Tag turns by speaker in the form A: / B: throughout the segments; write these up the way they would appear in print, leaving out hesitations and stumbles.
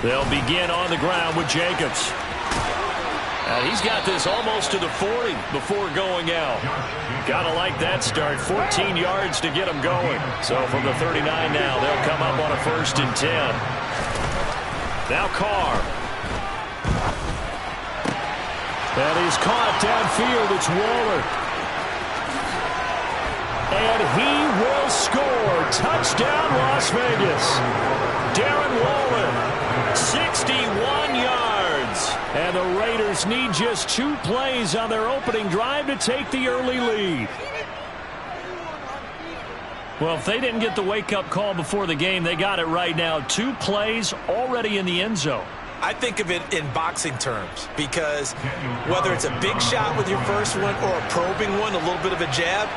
A: They'll begin on the ground with Jacobs. And he's got this almost to the 40 before going out. Gotta like that start. 14 yards to get him going. So from the 39 now, they'll come up on a 1st and 10. Now Carr. And he's caught downfield. It's Waller. And he will score. Touchdown, Las Vegas. Darren Waller, 61 yards. And the Raiders need just 2 plays on their opening drive to take the early lead. Well, if they didn't get the wake-up call before the game, they got it right now. 2 plays already in the end zone.
B: I think of it in boxing terms because whether it's a big shot with your first one or a probing one, a little bit of a jab,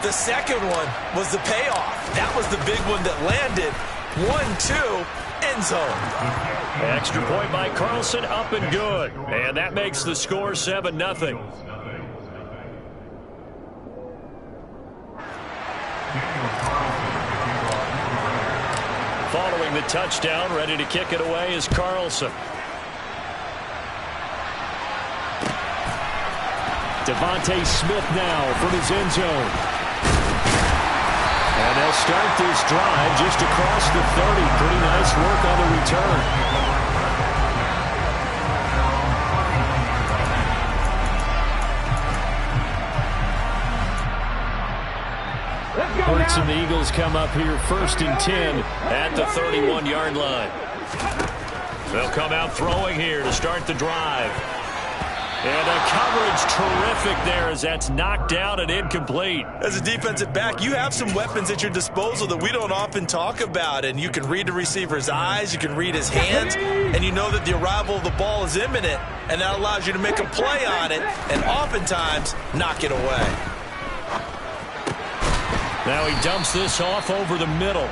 B: the second one was the payoff. That was the big one that landed. 1-2, end zone.
A: Extra point by Carlson, up and good. And that makes the score 7-0. Following the touchdown, ready to kick it away is Carlson. Devontae Smith now from his end zone. And they'll start this drive just across the 30. Pretty nice work on the return. Hurts and the Eagles come up here 1st and 10 at the 31-yard line. They'll come out throwing here to start the drive. And the coverage terrific there as that's knocked down and incomplete.
B: As a defensive back, you have some weapons at your disposal that we don't often talk about. And you can read the receiver's eyes, you can read his hands, and you know that the arrival of the ball is imminent. And that allows you to make a play on it and oftentimes knock it away.
A: Now he dumps this off over the middle.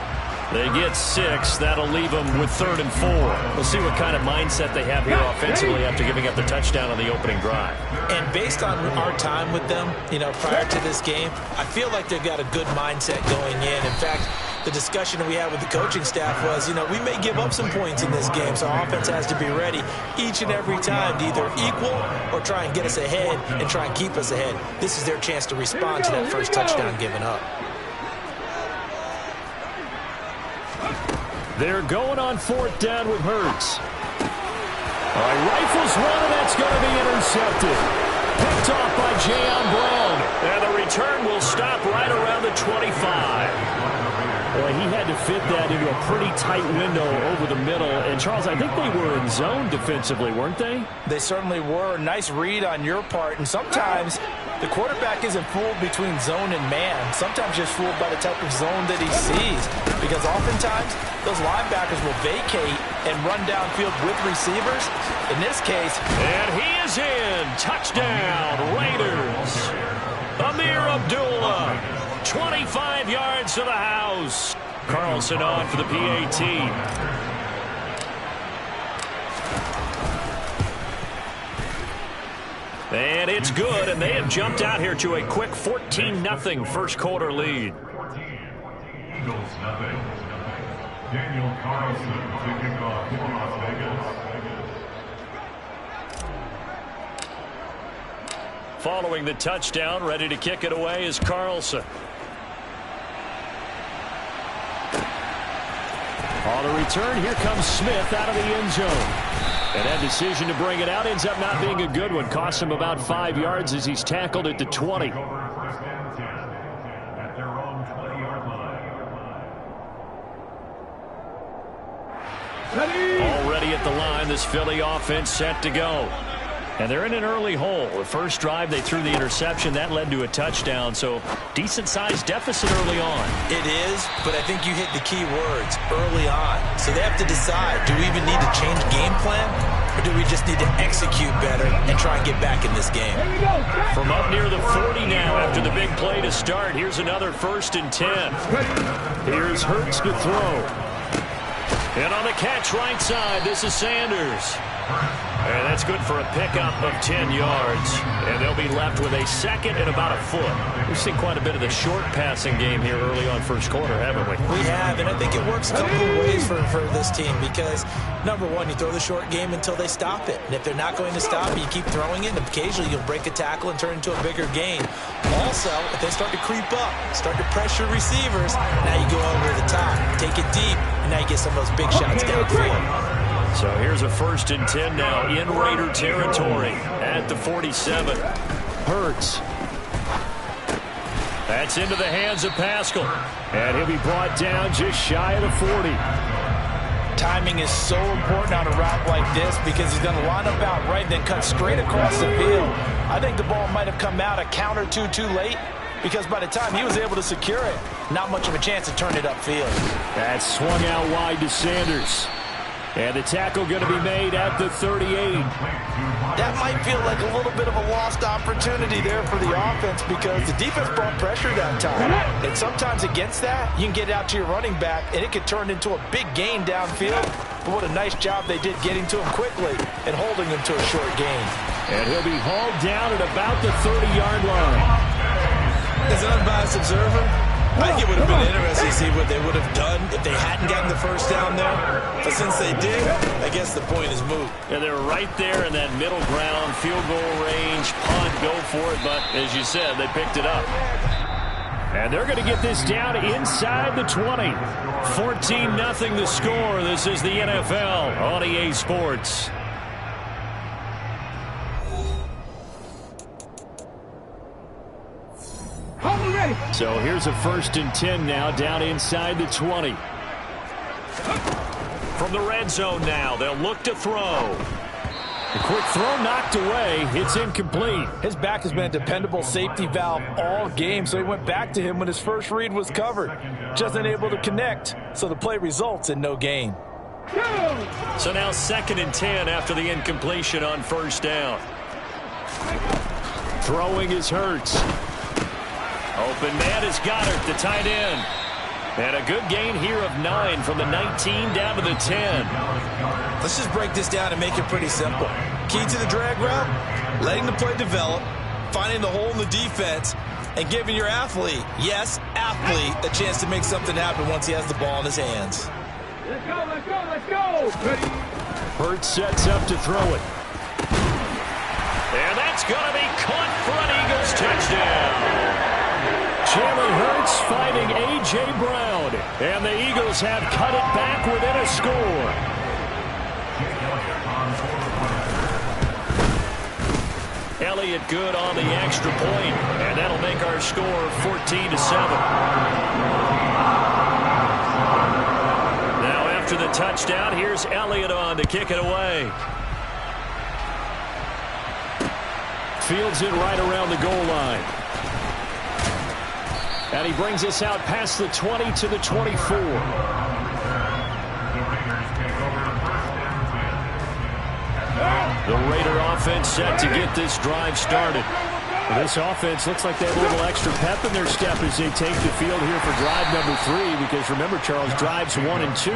A: They get 6. That'll leave them with 3rd and 4. We'll see what kind of mindset they have here offensively after giving up the touchdown on the opening drive.
B: And based on our time with them, prior to this game, I feel like they've got a good mindset going in. In fact, the discussion that we had with the coaching staff was, we may give up some points in this game, so our offense has to be ready each and every time to either equal or try and get us ahead and try and keep us ahead. This is their chance to respond to that first touchdown given up.
A: They're going on 4th down with Hurts. All right, rifles one, and that's going to be intercepted. Picked off by Jayon Brown. And the return will stop right around the 25. Boy, he had to fit that into a pretty tight window over the middle. And, Charles, I think they were in zone defensively, weren't they?
C: They certainly were. Nice read on your part. And sometimes the quarterback isn't fooled between zone and man. Sometimes just fooled by the type of zone that he sees. Because oftentimes, those linebackers will vacate and run downfield with receivers. In this case.
A: And he is in. Touchdown, Raiders. Amir Abdullah. 25 yards to the house. Carlson on for the PAT. And it's good, and they have jumped out here to a quick 14-0 first quarter lead.
D: Eagles nothing. Daniel Carlson to kick off for Las Vegas.
A: Following the touchdown, ready to kick it away is Carlson. On the return, here comes Smith out of the end zone. And that decision to bring it out ends up not being a good one. Costs him about 5 yards as he's tackled at the 20. Already at the line, this Philly offense set to go. And they're in an early hole. The first drive, they threw the interception. That led to a touchdown, so decent-sized deficit early on.
B: It is, but I think you hit the key words, early on. So they have to decide, do we even need to change game plan, or do we just need to execute better and try and get back in this game?
A: From up near the 40 now after the big play to start, here's another 1st and 10. Here's Hurts to throw. And on the catch right side, this is Sanders. And that's good for a pickup of 10 yards. And they'll be left with a second and about a foot. We've seen quite a bit of the short passing game here early on first quarter, haven't we?
B: We have, and I think it works a couple of ways for this team because, number one, you throw the short game until they stop it. And if they're not going to stop it, you keep throwing it, and occasionally you'll break a tackle and turn it into a bigger gain. Also, if they start to creep up, start to pressure receivers, now you go over the top, take it deep, and now you get some of those big shots downfield.
A: So here's a 1st and 10 now in Raider territory at the 47. Hurts. That's into the hands of Pascal. And he'll be brought down just shy of the 40.
C: Timing is so important on a route like this because he's going to line up out right, then cut straight across the field. I think the ball might have come out a count or two too late because by the time he was able to secure it, not much of a chance to turn it upfield.
A: That swung out wide to Sanders. And the tackle going to be made at the 38.
C: That might feel like a little bit of a lost opportunity there for the offense because the defense brought pressure that time. And sometimes against that, you can get out to your running back, and it could turn into a big gain downfield. But what a nice job they did getting to him quickly and holding him to a short gain.
A: And he'll be hauled down at about the 30-yard line.
B: As an unbiased observer, I think it would have been interesting to see what they would have done if they hadn't gotten the first down there. But since they did, I guess the point is moot.
A: And they're right there in that middle ground, field goal range, punt, go for it. But as you said, they picked it up. And they're going to get this down inside the 20. 14-0 the score. This is the NFL on EA Sports. So here's a 1st and 10 now down inside the 20. From the red zone now, they'll look to throw. The quick throw knocked away. It's incomplete.
C: His back has been a dependable safety valve all game, so he went back to him when his first read was covered. Just unable to connect, so the play results in no gain.
A: So now 2nd and 10 after the incompletion on 1st down. Throwing is Hurts. Open man is Goddard, the tight end. And a good gain here of 9 from the 19 down to the 10.
B: Let's just break this down and make it pretty simple. Key to the drag route, letting the play develop, finding the hole in the defense, and giving your athlete, yes, athlete, a chance to make something happen once he has the ball in his hands.
E: Let's go, let's go, let's go! Ready?
A: Hurts sets up to throw it. And that's going to be caught for an Eagles touchdown. Jalen Hurts fighting A.J. Brown. And the Eagles have cut it back within a score. Elliott good on the extra point. And that'll make our score 14-7. Now after the touchdown, here's Elliott on to kick it away. Fields it right around the goal line. And he brings us out past the 20 to the 24. The Raider offense set to get this drive started. Well, this offense looks like they have a little extra pep in their step as they take the field here for drive number 3. Because remember, Charles, drives 1 and 2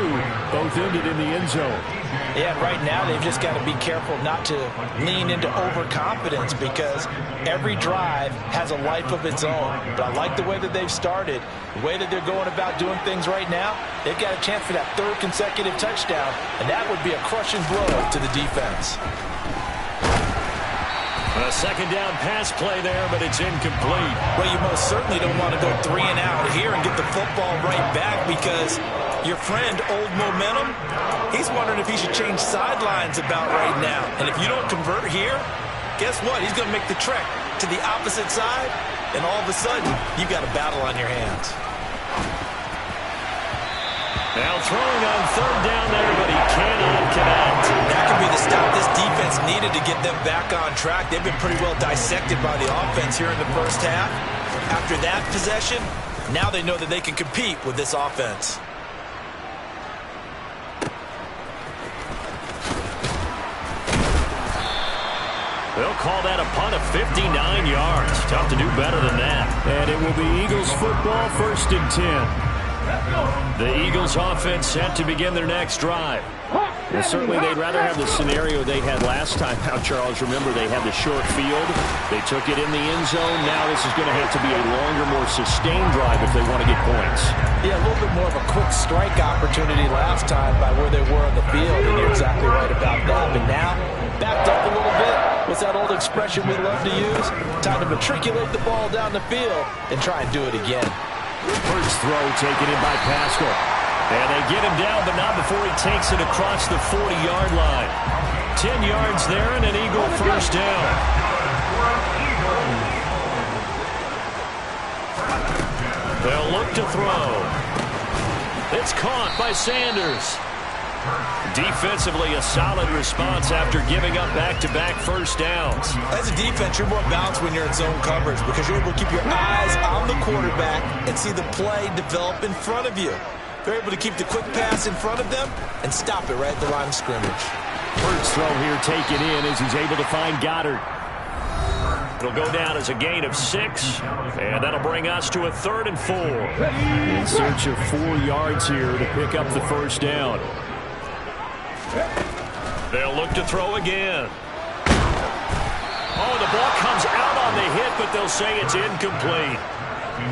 A: both ended in the end zone.
C: Yeah, right now they've just got to be careful not to lean into overconfidence because every drive has a life of its own. But I like the way that they've started, the way that they're going about doing things right now. They've got a chance for that 3rd consecutive touchdown, and that would be a crushing blow to the defense.
A: A 2nd down pass play there, but it's incomplete.
B: Well, you most certainly don't want to go 3 and out here and get the football right back because your friend, Old Momentum, he's wondering if he should change sidelines about right now. And if you don't convert here, guess what? He's going to make the trek to the opposite side, and all of a sudden, you've got a battle on your hands.
A: Now throwing on 3rd down there, but he cannot connect.
B: That could be the stop this defense needed to get them back on track. They've been pretty well dissected by the offense here in the first half. After that possession, now they know that they can compete with this offense.
A: They'll call that a punt of 59 yards. Tough to do better than that. And it will be Eagles football, 1st and 10. The Eagles offense set to begin their next drive. Well, certainly they'd rather have the scenario they had last time out, Charles. Remember, they had the short field. They took it in the end zone. Now this is going to have to be a longer, more sustained drive if they want to get points.
B: Yeah, a little bit more of a quick strike opportunity last time by where they were on the field, and you're exactly right about that. But now, backed up a little bit. What's that old expression we love to use? Time to matriculate the ball down the field and try and do it again.
A: First throw taken in by Pascal. And they get him down, but not before he takes it across the 40-yard line. 10 yards there and an Eagle first down. They'll look to throw. It's caught by Sanders. Defensively, a solid response after giving up back-to-back first downs.
B: As a defense, you're more balanced when you're in zone coverage because you're able to keep your eyes on the quarterback and see the play develop in front of you. They're able to keep the quick pass in front of them and stop it right at the line of scrimmage.
A: First throw here taken in as he's able to find Goddard. It'll go down as a gain of 6, and that'll bring us to a 3rd and 4. In search of 4 yards here to pick up the first down. They'll look to throw again. Oh, the ball comes out on the hit, but they'll say it's incomplete.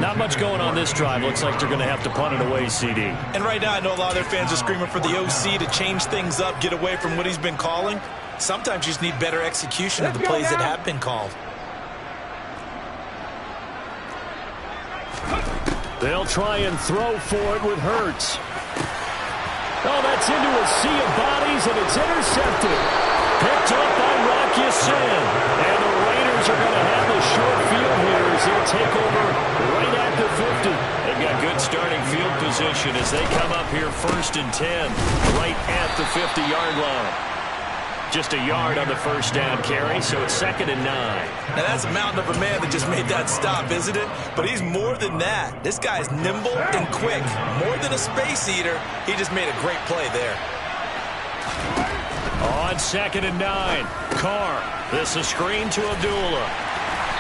A: Not much going on this drive. Looks like they're going to have to punt it away, CD.
B: And right now, I know a lot of their fans are screaming for the OC to change things up, get away from what he's been calling. Sometimes you just need better execution of the plays that have been called.
A: They'll try and throw for it with Hurts. Oh, that's into a sea of bodies, and it's intercepted. Picked up by Rocky Sin. And the Raiders are going to have the short field here as they'll take over right at the 50. They've got good starting field position as they come up here 1st and 10, right at the 50-yard line. Just a yard on the first down carry, so it's 2nd and 9.
B: Now that's a mountain of a man that just made that stop, isn't it? But he's more than that. This guy's nimble and quick. More than a space eater, he just made a great play there.
A: On 2nd and 9, Carr. This a screen to Abdullah.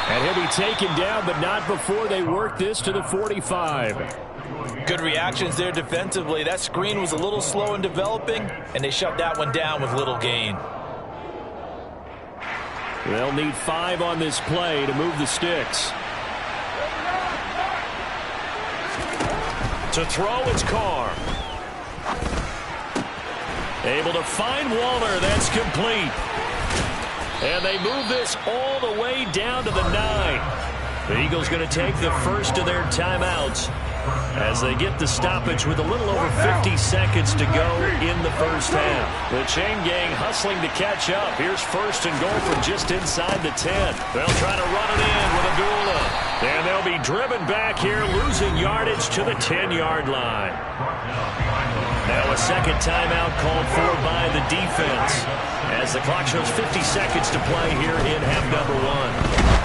A: And he'll be taken down, but not before they work this to the 45.
C: Good reactions there defensively. That screen was a little slow in developing, and they shut that one down with little gain.
A: They'll need 5 on this play to move the sticks. To throw, it's Carr. Able to find Waller. That's complete. And they move this all the way down to the 9. The Eagles going to take the first of their timeouts as they get the stoppage with a little over 50 seconds to go in the first half. The chain gang hustling to catch up. Here's 1st and goal from just inside the 10. They'll try to run it in with Abdullah. And they'll be driven back here, losing yardage to the 10-yard line. Now a second timeout called for by the defense as the clock shows 50 seconds to play here in half number 1.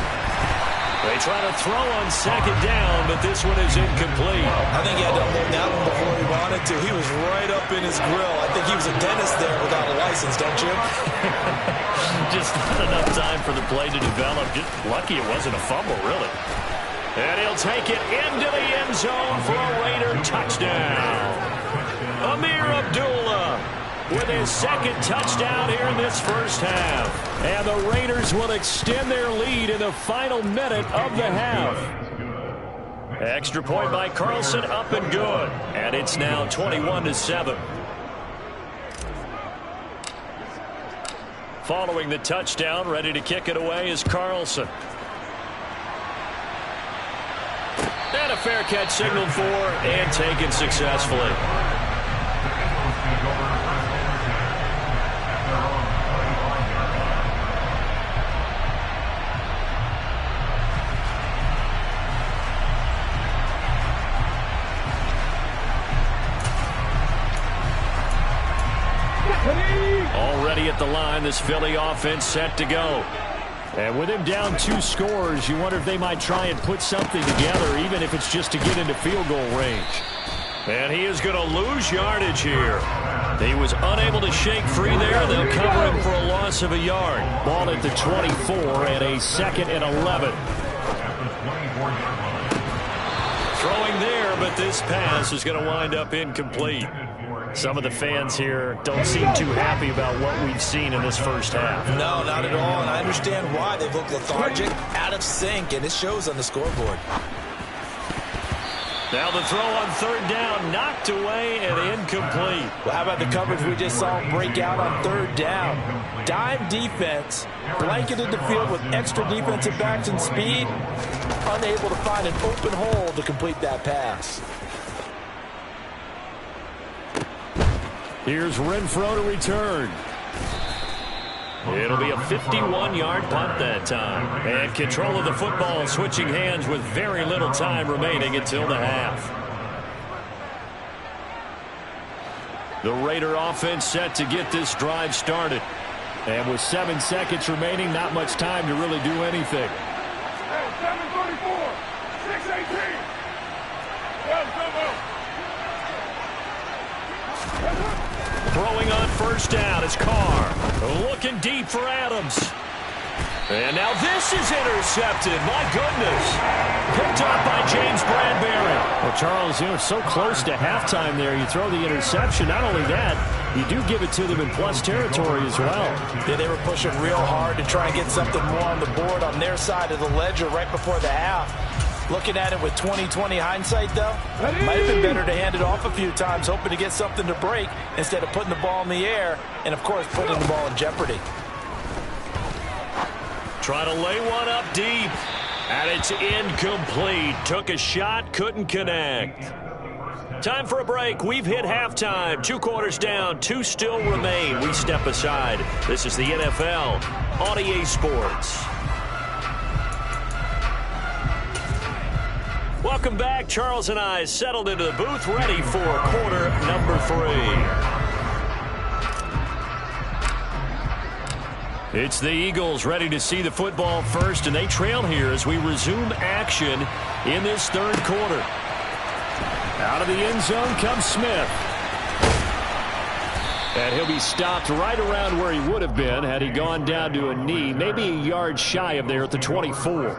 A: They try to throw on 2nd down, but this one is incomplete.
B: I think he had to hold that one before he wanted to. He was right up in his grill. I think he was a dentist there without a license, don't you?
A: Just not enough time for the play to develop. Just lucky it wasn't a fumble, really. And he'll take it into the end zone for a Raider touchdown. Amir Abdullah with his 2nd touchdown here in this first half. And the Raiders will extend their lead in the final minute of the half. Extra point by Carlson, up and good. And it's now 21-7. Following the touchdown, ready to kick it away is Carlson. And a fair catch signaled for and taken successfully. Already at the line, this Philly offense set to go. And with him down 2 scores, you wonder if they might try and put something together, even if it's just to get into field goal range. And he is going to lose yardage here. He was unable to shake free there. They'll cover him for a loss of a yard. Ball at the 24 and a 2nd and 11. Throwing there, but this pass is going to wind up incomplete. Some of the fans here don't seem too happy about what we've seen in this first half.
B: No, not at all, and I understand why. They've looked lethargic, out of sync, and it shows on the scoreboard.
A: Now the throw on third down, knocked away and incomplete.
C: Well, how about the coverage we just saw break out on third down? Dime defense, blanketed the field with extra defensive backs and speed, unable to find an open hole to complete that pass.
A: Here's Renfro to return. It'll be a 51-yard punt that time. And control of the football switching hands with very little time remaining until the half. The Raider offense set to get this drive started. And with 7 seconds remaining, not much time to really do anything.
E: Hey, 7:34, 6:18.
A: Throwing on first down is Carr. Looking deep for Adams. And now this is intercepted. My goodness. Picked up by James Bradbury. Well, Charles, it's so close to halftime there. You throw the interception. Not only that, you do give it to them in plus territory as well.
C: Yeah, they were pushing real hard to try and get something more on the board on their side of the ledger right before the half. Looking at it with 20/20 hindsight, though, might have been better to hand it off a few times, hoping to get something to break instead of putting the ball in the air and, of course, putting the ball in jeopardy.
A: Try to lay one up deep. And it's incomplete. Took a shot, couldn't connect. Time for a break. We've hit halftime. 2 quarters down, 2 still remain. We step aside. This is the NFL on EA Sports. Welcome back. Charles and I settled into the booth, ready for quarter number 3. It's the Eagles ready to see the football first, and they trail here as we resume action in this third quarter. Out of the end zone comes Smith. And he'll be stopped right around where he would have been had he gone down to a knee, maybe a yard shy of there at the 24.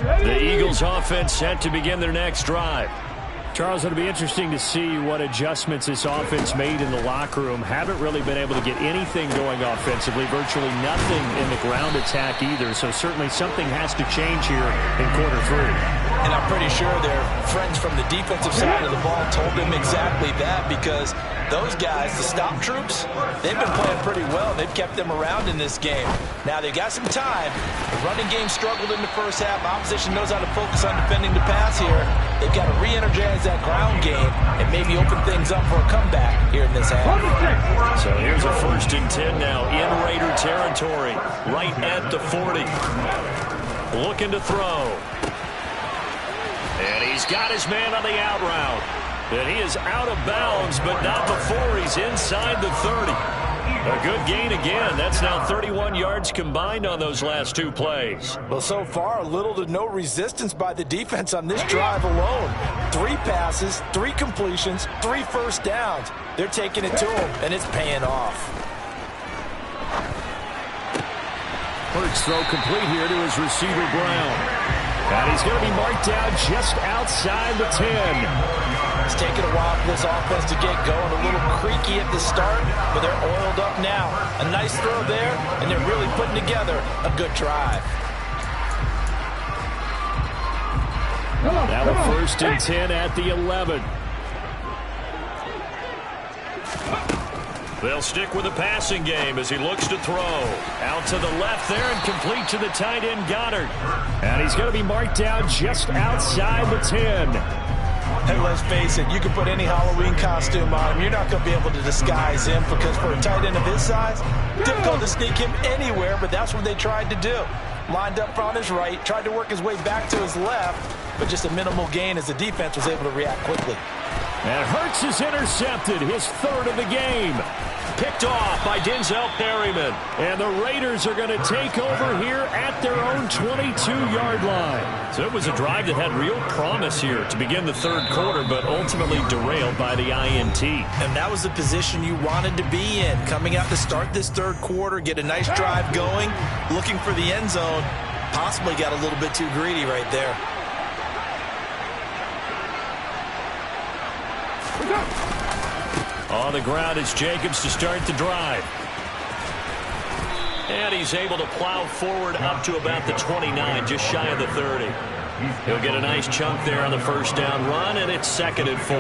A: The Eagles offense set to begin their next drive. Charles, it'll be interesting to see what adjustments this offense made in the locker room. Haven't really been able to get anything going offensively, virtually nothing in the ground attack either, so certainly something has to change here in quarter 3.
B: And I'm pretty sure their friends from the defensive side of the ball told them exactly that, because those guys, the stop troops, they've been playing pretty well. They've kept them around in this game. Now they've got some time. The running game struggled in the first half. Opposition knows how to focus on defending the pass here. They've got to re-energize that ground game and maybe open things up for a comeback here in this half.
A: So here's a 1st and 10 now in Raider territory, right at the 40. Looking to throw. And he's got his man on the out route. And he is out of bounds, but not before he's inside the 30. A good gain again. That's now 31 yards combined on those last 2 plays.
C: Well, so far, little to no resistance by the defense on this drive alone. 3 passes, 3 completions, 3 first downs. They're taking it to him, and it's paying off.
A: Hurts throw complete here to his receiver, Brown. And he's going to be marked down just outside the 10.
C: It's taken a while for this offense to get going. A little creaky at the start, but they're oiled up now. A nice throw there, and they're really putting together a good drive.
A: Now a 1st and 10 at the 11. They'll stick with the passing game as he looks to throw. Out to the left there and complete to the tight end, Goddard. And he's going to be marked down just outside the 10.
C: Hey, let's face it, you can put any Halloween costume on him. You're not going to be able to disguise him, because for a tight end of his size, difficult to sneak him anywhere, but that's what they tried to do. Lined up on his right, tried to work his way back to his left, but just a minimal gain as the defense was able to react quickly.
A: And Hurts is intercepted, his 3rd of the game. Picked off by Denzel Perryman. And the Raiders are going to take over here at their own 22-yard line. So it was a drive that had real promise here to begin the 3rd quarter, but ultimately derailed by the INT.
B: And that was the position you wanted to be in. Coming out to start this 3rd quarter, get a nice drive going, looking for the end zone. possibly got a little bit too greedy right there.
A: On the ground is Jacobs to start the drive. And he's able to plow forward up to about the 29, just shy of the 30. He'll get a nice chunk there on the first down run, and it's 2nd and 4.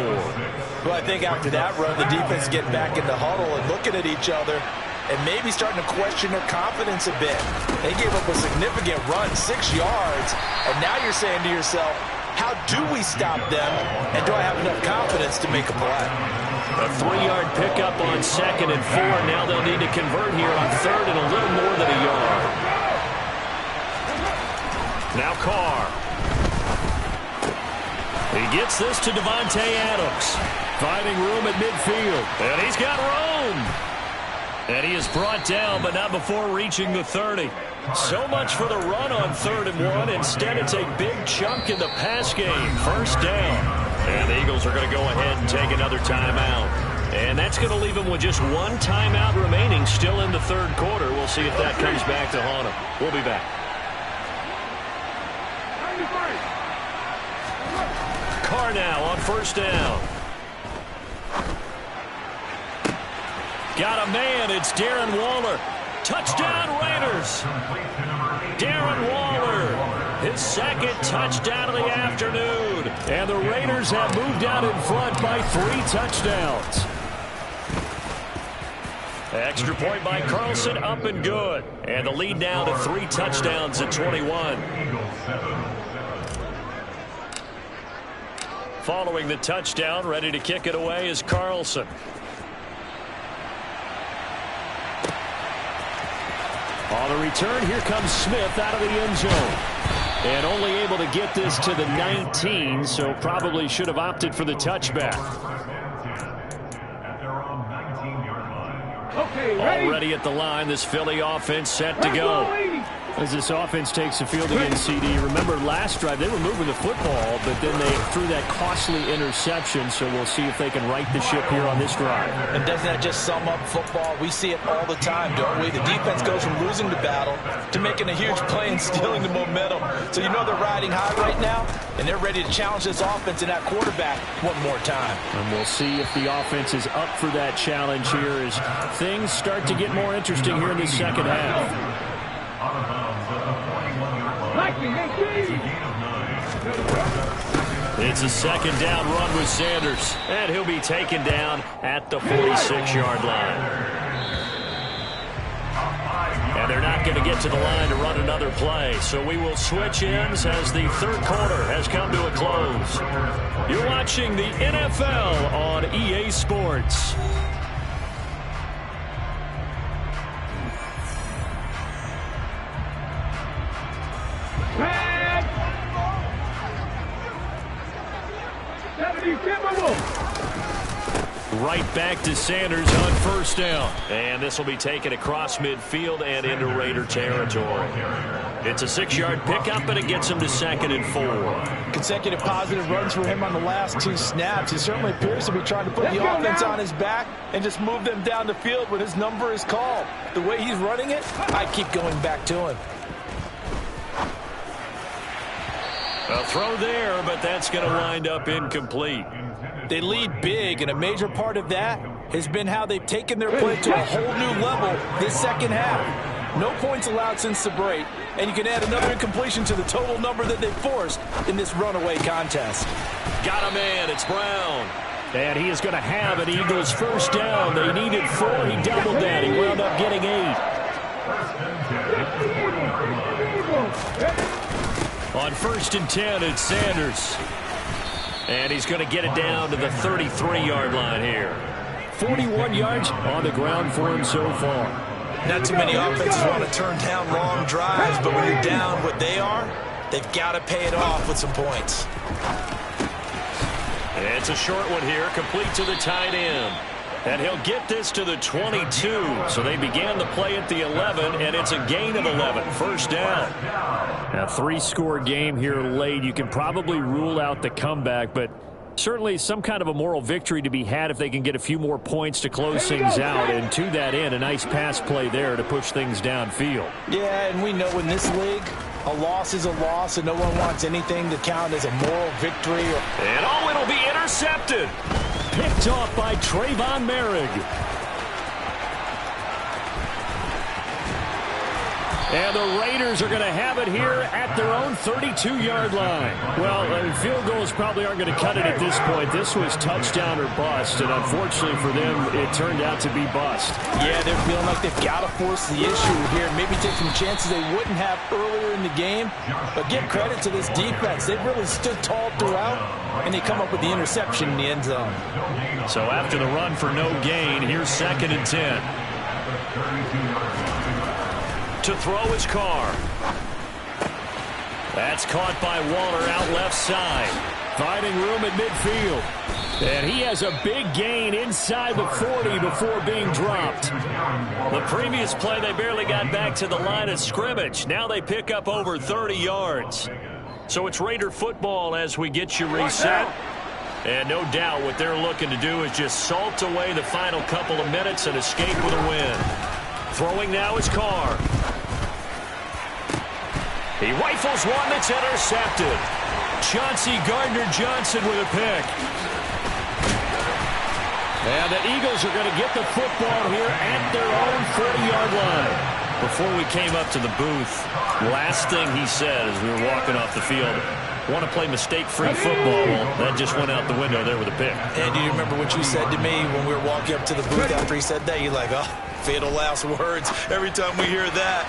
C: Well, I think after that run, the defense getting back in the huddle and looking at each other and maybe starting to question their confidence a bit. They gave up a significant run, 6 yards, and now you're saying to yourself, how do we stop them, and do I have enough confidence to make a play?
A: A 3-yard pickup on 2nd and 4. Now they'll need to convert here on 3rd and a little more than a yard. Now Carr. He gets this to Devontae Adams. Finding room at midfield. And he's got room. And he is brought down, but not before reaching the 30. So much for the run on 3rd and 1. Instead, it's a big chunk in the pass game. First down. And the Eagles are going to go ahead and take another timeout. And that's going to leave them with just one timeout remaining still in the 3rd quarter. We'll see if that comes back to haunt them. We'll be back. Carr now on 1st down. Got a man. It's Darren Waller. Touchdown Raiders. Darren Waller. His 2nd touchdown of the afternoon. And the Raiders have moved out in front by 3 touchdowns. Extra point by Carlson, up and good. And the lead now to 3 touchdowns at 21. Following the touchdown, ready to kick it away is Carlson. On the return, here comes Smith out of the end zone. And only able to get this to the 19, so probably should have opted for the touchback. Already at the line, this Philly offense set to go. As this offense takes the field again, CD, remember last drive they were moving the football, but then they threw that costly interception, so we'll see if they can right the ship here on this drive.
C: And doesn't that just sum up football? We see it all the time, don't we? The defense goes from losing the battle to making a huge play and stealing the momentum. So you know they're riding high right now, and they're ready to challenge this offense and that quarterback one more time.
A: And we'll see if the offense is up for that challenge here as things start to get more interesting here in the second half. It's a 2nd down run with Sanders, and he'll be taken down at the 46-yard line. And they're not going to get to the line to run another play, so we will switch ends as the 3rd quarter has come to a close. You're watching the NFL on EA Sports. Right back to Sanders on 1st down. And this will be taken across midfield and into Raider territory. It's a 6-yard pickup, and it gets him to 2nd and 4.
C: Consecutive positive runs for him on the last 2 snaps. He certainly appears to be trying to put the offense on his back and just move them down the field when his number is called. The way he's running it, I keep going back to him.
A: A throw there, but that's going to wind up incomplete.
C: They lead big, and a major part of that has been how they've taken their play to a whole new level this second half. No points allowed since the break, and you can add another incompletion to the total number that they forced in this runaway contest.
A: Got a man, it's Brown. And he is going to have an Eagles 1st down. They needed 4, he doubled that. He wound up getting 8. On 1st and 10, it's Sanders. And he's going to get it down to the 33-yard line here. 41 yards on the ground for him so far.
B: Not too many offenses want to turn down long drives, but when you're down what they are, they've got to pay it off with some points.
A: It's a short one here, complete to the tight end. And he'll get this to the 22. So they began the play at the 11, and it's a gain of 11. 1st down. A 3-score game here late. You can probably rule out the comeback, but certainly some kind of a moral victory to be had if they can get a few more points to close things out. And to that end, a nice pass play there to push things downfield.
C: Yeah, and we know in this league, A loss is a loss, and no one wants anything to count as a moral victory.
A: And it'll be intercepted. Picked off by Trayvon Merrick. And the Raiders are going to have it here at their own 32-yard line. Well, field goals probably aren't going to cut it at this point. This was touchdown or bust, and unfortunately for them, it turned out to be bust.
C: Yeah, they're feeling like they've got to force the issue here, maybe take some chances they wouldn't have earlier in the game. But give credit to this defense. They've really stood tall throughout, and they come up with the interception in the end zone.
A: So after the run for no gain, here's 2nd and 10. To throw his Carr. That's caught by Waller out left side. Finding room at midfield. And he has a big gain inside the 40 before being dropped. The previous play, they barely got back to the line of scrimmage. Now they pick up over 30 yards. So it's Raider football as we get you reset. And no doubt what they're looking to do is just salt away the final couple of minutes and escape with a win. Throwing now is Carr. He rifles one that's intercepted. Chauncey Gardner-Johnson with a pick. And the Eagles are going to get the football here at their own 40-yard line. Before we came up to the booth, last thing he said as we were walking off the field, want to play mistake-free football. Well, that just went out the window there with a pick.
B: And do you remember what you said to me when we were walking up to the booth after he said that? You're like, oh, fatal last words. Every time we hear that,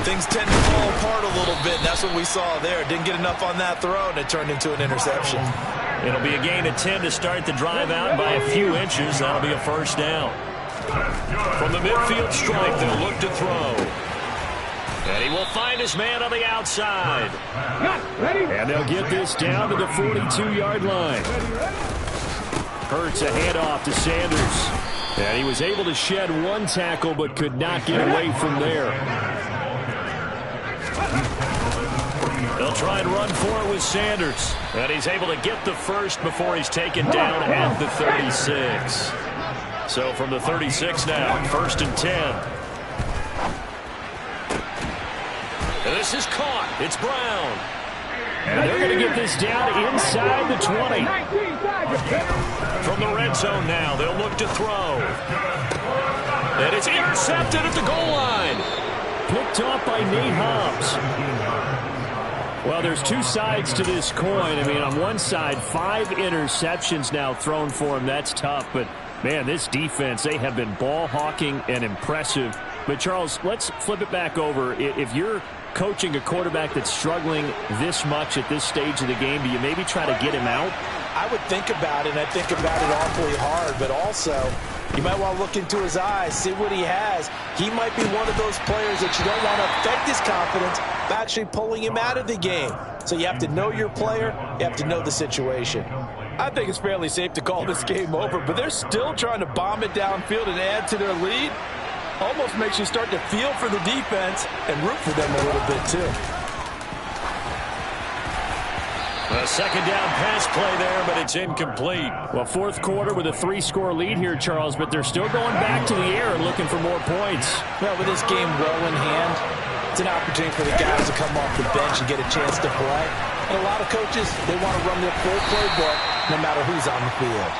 B: things tend to fall apart a little bit. That's what we saw there. Didn't get enough on that throw, and it turned into an interception.
A: It'll be a gain of 10 to start the drive out by a few inches. That'll be a first down. From the midfield strike, they'll look to throw. And he will find his man on the outside. And they'll get this down to the 42-yard line. Hurts a handoff to Sanders. And he was able to shed one tackle but could not get away from there. They'll try and run for it with Sanders. And he's able to get the first before he's taken down at the 36. So from the 36 now, 1st and 10. And this is caught. It's Brown. And they're going to get this down inside the 20. From the red zone now, they'll look to throw. And it's intercepted at the goal line. Picked off by Nate Hobbs. Well, there's two sides to this coin. I mean, on one side, 5 interceptions now thrown for him. That's tough. But, man, this defense, they have been ball hawking and impressive. But, Charles, let's flip it back over. If you're coaching a quarterback that's struggling this much at this stage of the game, do you maybe try to get him out?
C: I would think about it, and I think about it awfully hard, but also you might want to look into his eyes, see what he has. He might be one of those players that you don't want to affect his confidence by actually pulling him out of the game. So you have to know your player, you have to know the situation. I think it's fairly safe to call this game over, but they're still trying to bomb it downfield and add to their lead. Almost makes you start to feel for the defense and root for them a little bit, too.
A: A second down pass play there, but it's incomplete. Well, 4th quarter with a 3-score lead here, Charles, but they're still going back to the air and looking for more points.
C: Well, with this game well in hand, it's an opportunity for the guys to come off the bench and get a chance to play. And a lot of coaches, they want to run their full playbook no matter who's on the field.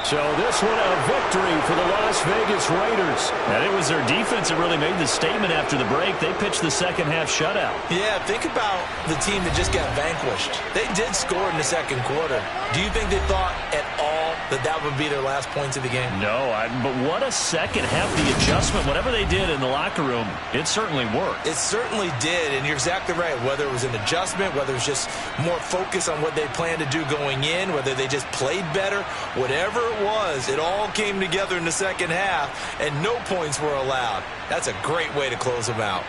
A: So this one a victory for the Las Vegas Raiders. And it was their defense that really made the statement after the break. They pitched the second half shutout.
B: Yeah, think about the team that just got vanquished. They did score in the 2nd quarter. Do you think they thought at all that that would be their last points of the game?
A: No, but what a second half. The adjustment, whatever they did in the locker room, it certainly worked.
B: It certainly did, and you're exactly right. Whether it was an adjustment, whether it was just more focus on what they planned to do going in, whether they just played better, whatever it was, it all came together in the second half, and no points were allowed. That's a great way to close them out.